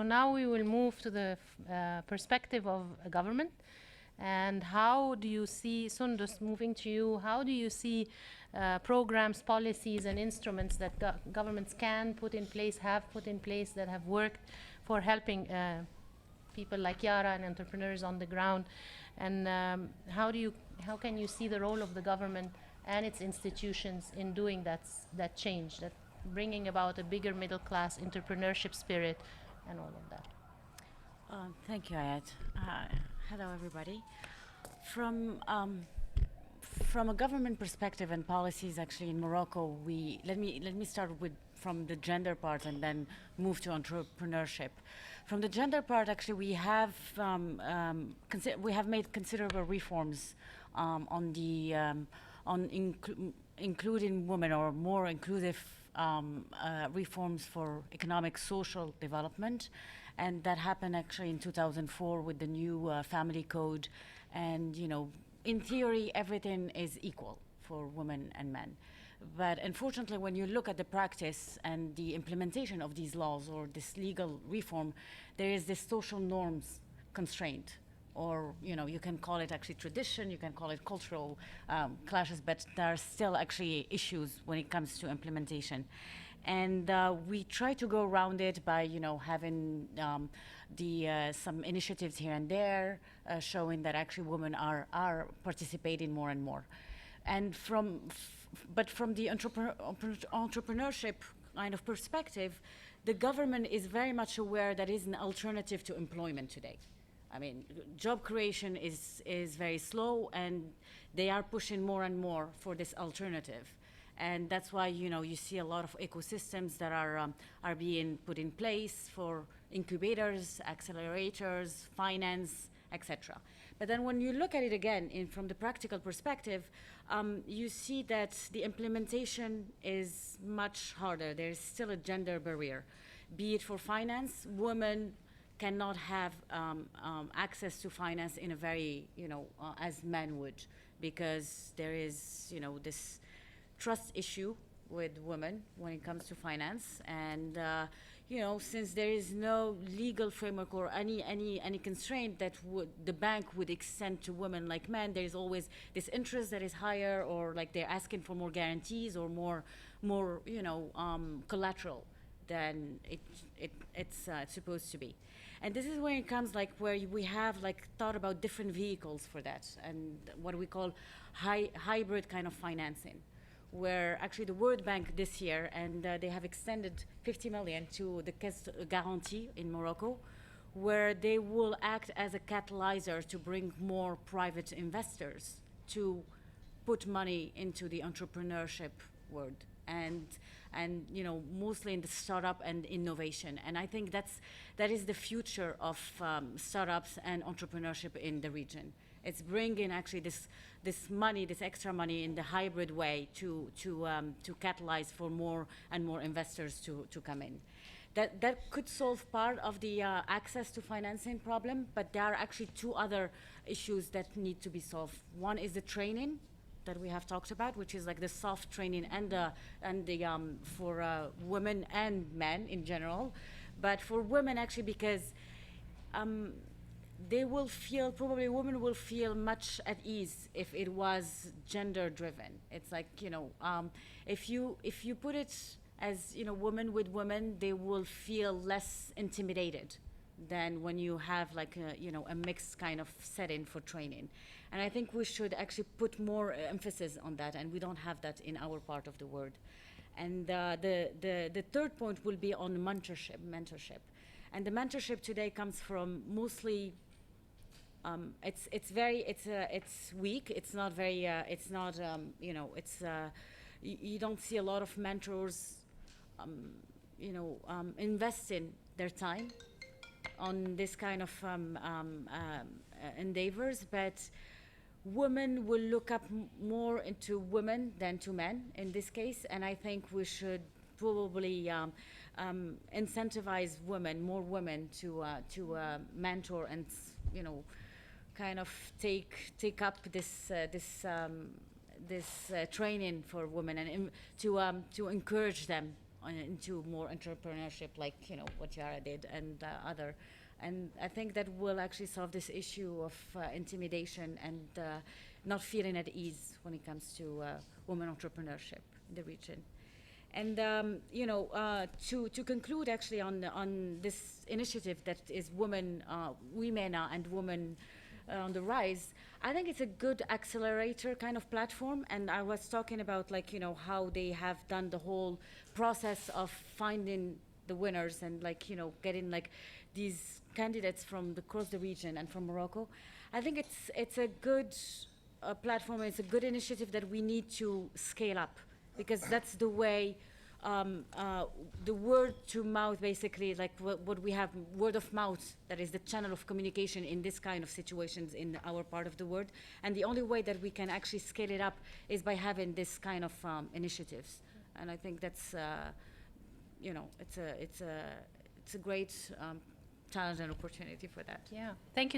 now we will move to the perspective of a government. And how do you see, Soundouss, moving to you, how do you see programs, policies, and instruments that governments can put in place, have put in place, that have worked for helping people like Yara and entrepreneurs on the ground? And how can you see the role of the government and its institutions in doing that change, that bringing about a bigger middle class entrepreneurship spirit and all of that? Thank you, Ayat. Hello, everybody. From a government perspective and policies, actually in Morocco, let me start from the gender part and then move to entrepreneurship. From the gender part, actually, we have made considerable reforms including women, or more inclusive reforms for economic social development. And that happened actually in 2004 with the new family code. And, in theory, everything is equal for women and men. But unfortunately, when you look at the practice and the implementation of these laws or this legal reform, there is this social norms constraint. Or, you can call it actually tradition, you can call it cultural clashes, but there are still actually issues when it comes to implementation. And we try to go around it by, having some initiatives here and there, showing that actually women are participating more and more. And but from the entrepreneurship kind of perspective, the government is very much aware that is an alternative to employment today. I mean, job creation is very slow, and they are pushing more and more for this alternative. And that's why, you see a lot of ecosystems that are being put in place for incubators, accelerators, finance, etc. But then when you look at it again from the practical perspective, you see that the implementation is much harder. There's still a gender barrier. Be it for finance, women cannot have access to finance in a very, as men would, because there is, this trust issue with women when it comes to finance. And, since there is no legal framework or any constraint that the bank would extend to women like men, there is always this interest that is higher, or like they're asking for more guarantees or more collateral than it's supposed to be. And this is where it comes where we have thought about different vehicles for that, and what we call hybrid kind of financing, where actually the World Bank this year, and they have extended 50 million to the Caisse Garantie in Morocco, where they will act as a catalyzer to bring more private investors to put money into the entrepreneurship world, and mostly in the startup and innovation. And I think that is the future of startups and entrepreneurship in the region. It's bringing actually this money, this extra money, in the hybrid way to catalyze for more and more investors to come in. That could solve part of the access to financing problem, but there are actually two other issues that need to be solved. One is the training that we have talked about, which is the soft training and for women and men in general, but for women actually because probably women will feel much at ease if it was gender driven. It's if you put it as women with women, they will feel less intimidated than when you have a mixed kind of setting for training. And I think we should actually put more emphasis on that, and we don't have that in our part of the world. And the third point will be on mentorship. And the mentorship today comes from mostly it's weak. It's not very. You don't see a lot of mentors, investing their time on this kind of endeavors. But women will look up more into women than to men in this case, and I think we should probably incentivize more women to mentor and kind of take up this training for women, and to encourage them into more entrepreneurship, like what Yara did and other. And I think that will actually solve this issue of intimidation and not feeling at ease when it comes to women entrepreneurship in the region. And to conclude actually on this initiative that is women, WeMENA and women on the rise, I think it's a good accelerator kind of platform. And I was talking about how they have done the whole process of finding the winners and getting these candidates from across the region and from Morocco. I think it's a good platform. It's a good initiative that we need to scale up, because that's the way the word to mouth, basically, what we have, word of mouth, that is the channel of communication in this kind of situations in our part of the world. And the only way that we can actually scale it up is by having this kind of initiatives. And I think that's, it's a great challenge and opportunity for that. Yeah, thank you